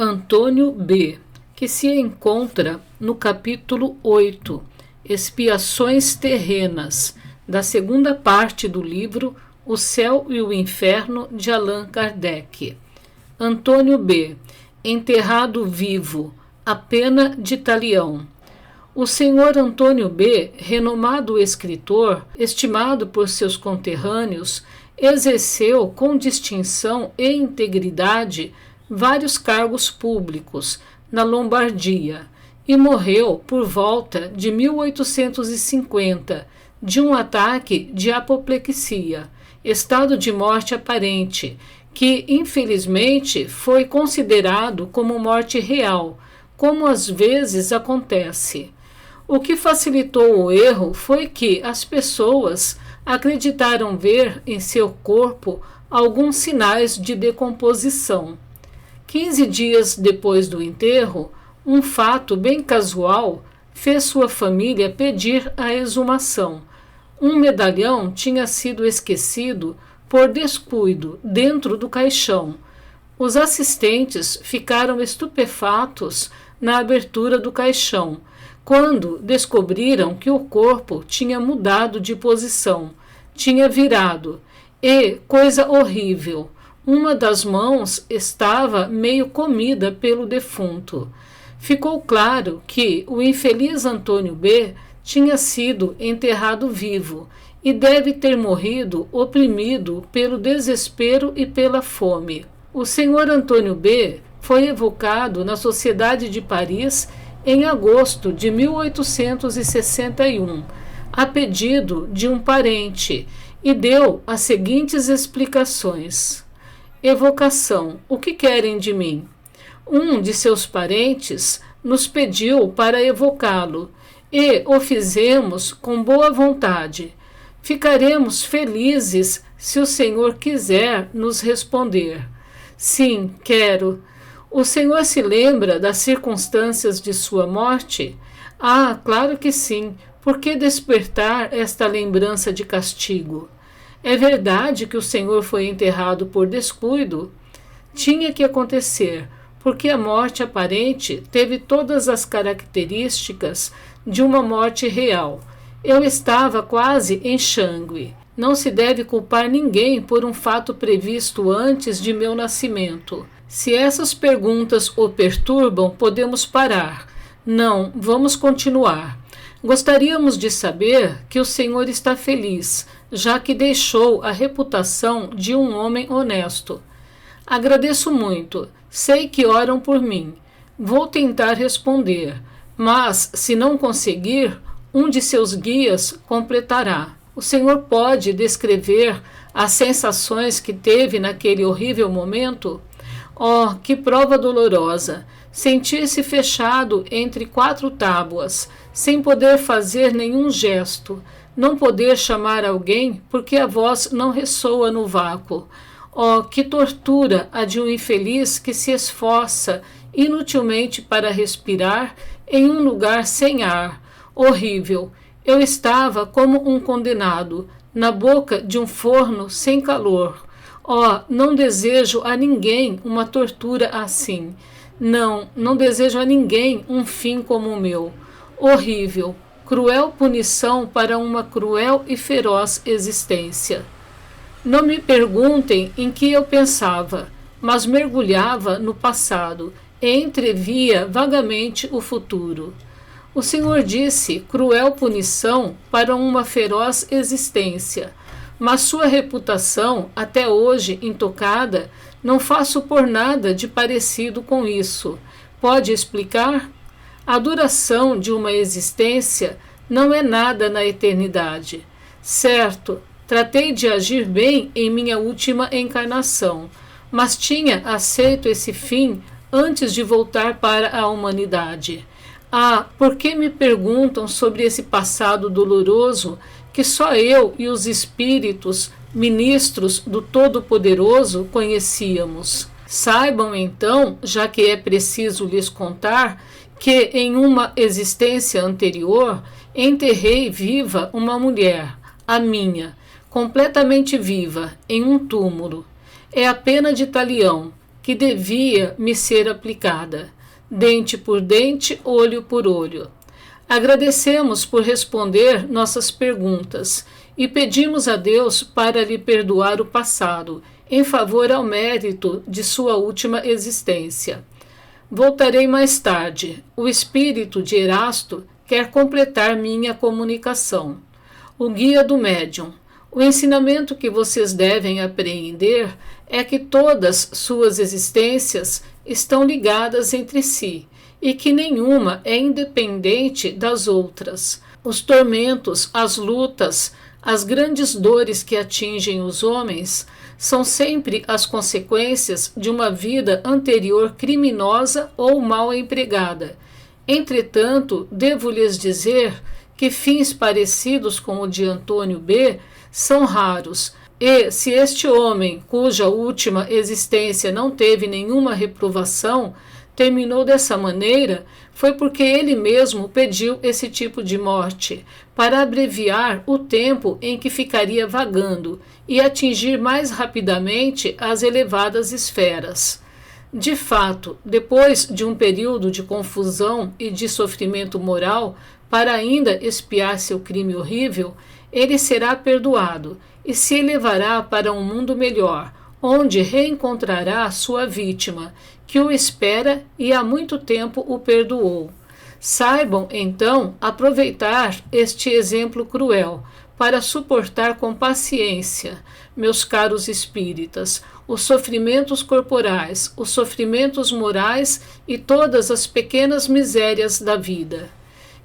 Antônio B., que se encontra no capítulo 8, Expiações Terrenas, da segunda parte do livro O Céu e o Inferno, de Allan Kardec. Antônio B., enterrado vivo, a pena de Talião. O senhor Antônio B., renomado escritor, estimado por seus conterrâneos, exerceu com distinção e integridade vários cargos públicos na Lombardia e morreu por volta de 1850 de um ataque de apoplexia, estado de morte aparente, que infelizmente foi considerado como morte real, como às vezes acontece. O que facilitou o erro foi que as pessoas acreditaram ver em seu corpo alguns sinais de decomposição. 15 dias depois do enterro, um fato bem casual fez sua família pedir a exumação. Um medalhão tinha sido esquecido por descuido dentro do caixão. Os assistentes ficaram estupefatos na abertura do caixão, quando descobriram que o corpo tinha mudado de posição, tinha virado, e, coisa horrível, uma das mãos estava meio comida pelo defunto. Ficou claro que o infeliz Antônio B. tinha sido enterrado vivo e deve ter morrido oprimido pelo desespero e pela fome. O senhor Antônio B. foi evocado na Sociedade de Paris em agosto de 1861, a pedido de um parente, e deu as seguintes explicações. Evocação: o que querem de mim? Um de seus parentes nos pediu para evocá-lo, e o fizemos com boa vontade. Ficaremos felizes se o Senhor quiser nos responder. Sim, quero. O Senhor se lembra das circunstâncias de sua morte? Ah, claro que sim. Por que despertar esta lembrança de castigo? É verdade que o Senhor foi enterrado por descuido? Tinha que acontecer, porque a morte aparente teve todas as características de uma morte real. Eu estava quase em xangue. Não se deve culpar ninguém por um fato previsto antes de meu nascimento. Se essas perguntas o perturbam, podemos parar. Não, vamos continuar. Gostaríamos de saber que o Senhor está feliz, já que deixou a reputação de um homem honesto. Agradeço muito. Sei que oram por mim. Vou tentar responder, mas, se não conseguir, um de seus guias completará. O Senhor pode descrever as sensações que teve naquele horrível momento? Oh, que prova dolorosa! Sentir-se fechado entre 4 tábuas, sem poder fazer nenhum gesto, não poder chamar alguém porque a voz não ressoa no vácuo. Oh, que tortura a de um infeliz que se esforça inutilmente para respirar em um lugar sem ar. Horrível! Eu estava como um condenado, na boca de um forno sem calor. Oh, não desejo a ninguém uma tortura assim. Não desejo a ninguém um fim como o meu. Horrível, cruel punição para uma cruel e feroz existência. Não me perguntem em que eu pensava, mas mergulhava no passado e entrevia vagamente o futuro. O Senhor disse cruel punição para uma feroz existência, mas sua reputação, até hoje intocada, não faço por nada de parecido com isso. Pode explicar? A duração de uma existência não é nada na eternidade. Certo, tratei de agir bem em minha última encarnação, mas tinha aceito esse fim antes de voltar para a humanidade. Ah, por que me perguntam sobre esse passado doloroso que só eu e os espíritos, ministros do Todo-Poderoso, conhecíamos? Saibam então, já que é preciso lhes contar, que em uma existência anterior enterrei viva uma mulher, a minha, completamente viva, em um túmulo. É a pena de Talião, que que devia me ser aplicada, dente por dente, olho por olho. Agradecemos por responder nossas perguntas e pedimos a Deus para lhe perdoar o passado, em favor ao mérito de sua última existência. Voltarei mais tarde. O espírito de Erasto quer completar minha comunicação. O guia do médium. O ensinamento que vocês devem apreender é que todas suas existências estão ligadas entre si e que nenhuma é independente das outras. Os tormentos, as lutas, as grandes dores que atingem os homens são sempre as consequências de uma vida anterior criminosa ou mal empregada. Entretanto, devo lhes dizer que fins parecidos com o de Antônio B. são raros, e se este homem, cuja última existência não teve nenhuma reprovação, terminou dessa maneira, foi porque ele mesmo pediu esse tipo de morte, para abreviar o tempo em que ficaria vagando e atingir mais rapidamente as elevadas esferas. De fato, depois de um período de confusão e de sofrimento moral, para ainda expiar seu crime horrível, ele será perdoado e se elevará para um mundo melhor, onde reencontrará sua vítima, que o espera e há muito tempo o perdoou. Saibam, então, aproveitar este exemplo cruel para suportar com paciência, meus caros espíritas, os sofrimentos corporais, os sofrimentos morais e todas as pequenas misérias da vida.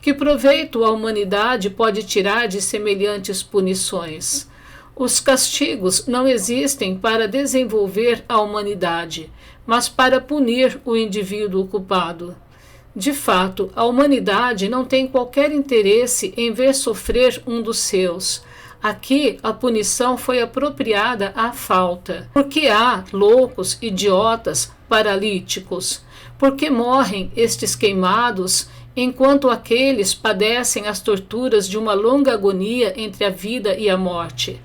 Que proveito a humanidade pode tirar de semelhantes punições? Os castigos não existem para desenvolver a humanidade, mas para punir o indivíduo culpado. De fato, a humanidade não tem qualquer interesse em ver sofrer um dos seus. Aqui, a punição foi apropriada à falta. Porque há loucos, idiotas, paralíticos? Porque morrem estes queimados, enquanto aqueles padecem as torturas de uma longa agonia entre a vida e a morte?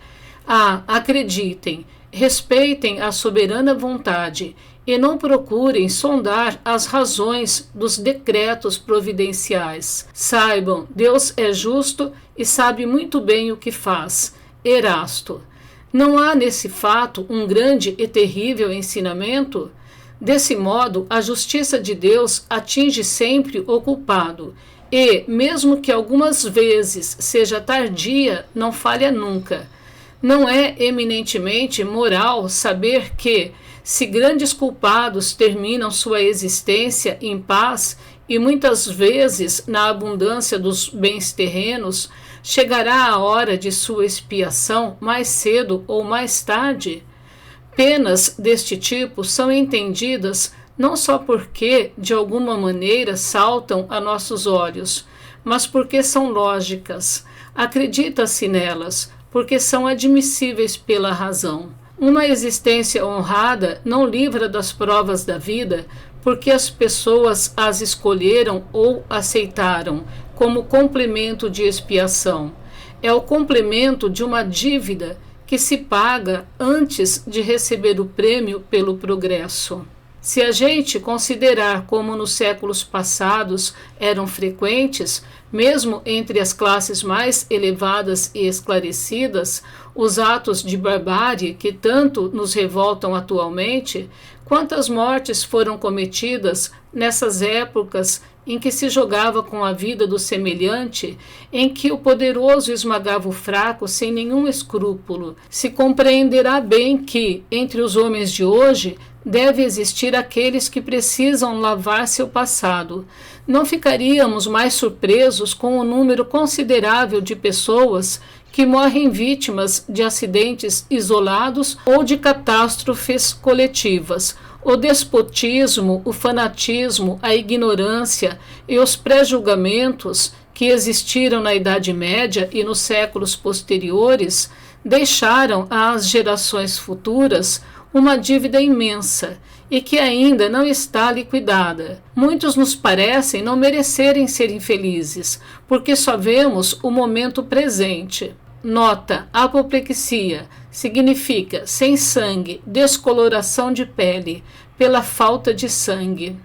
Acreditem, respeitem a soberana vontade e não procurem sondar as razões dos decretos providenciais. Saibam, Deus é justo e sabe muito bem o que faz. Erasto. Não há nesse fato um grande e terrível ensinamento? Desse modo, a justiça de Deus atinge sempre o culpado e, mesmo que algumas vezes seja tardia, não falha nunca. Não é eminentemente moral saber que, se grandes culpados terminam sua existência em paz e muitas vezes na abundância dos bens terrenos, chegará a hora de sua expiação mais cedo ou mais tarde? Penas deste tipo são entendidas não só porque, de alguma maneira, saltam a nossos olhos, mas porque são lógicas. Acredita-se nelas, porque são admissíveis pela razão. Uma existência honrada não livra das provas da vida, porque as pessoas as escolheram ou aceitaram como complemento de expiação. É o complemento de uma dívida que se paga antes de receber o prêmio pelo progresso. Se a gente considerar como nos séculos passados eram frequentes, mesmo entre as classes mais elevadas e esclarecidas, os atos de barbárie que tanto nos revoltam atualmente, quantas mortes foram cometidas nessas épocas em que se jogava com a vida do semelhante, em que o poderoso esmagava o fraco sem nenhum escrúpulo, se compreenderá bem que, entre os homens de hoje, deve existir aqueles que precisam lavar seu passado. Não ficaríamos mais surpresos com o número considerável de pessoas que morrem vítimas de acidentes isolados ou de catástrofes coletivas. O despotismo, o fanatismo, a ignorância e os pré-julgamentos que existiram na Idade Média e nos séculos posteriores deixaram às gerações futuras uma dívida imensa e que ainda não está liquidada. Muitos nos parecem não merecerem ser infelizes, porque só vemos o momento presente. Nota: apoplexia significa sem sangue, descoloração de pele, pela falta de sangue.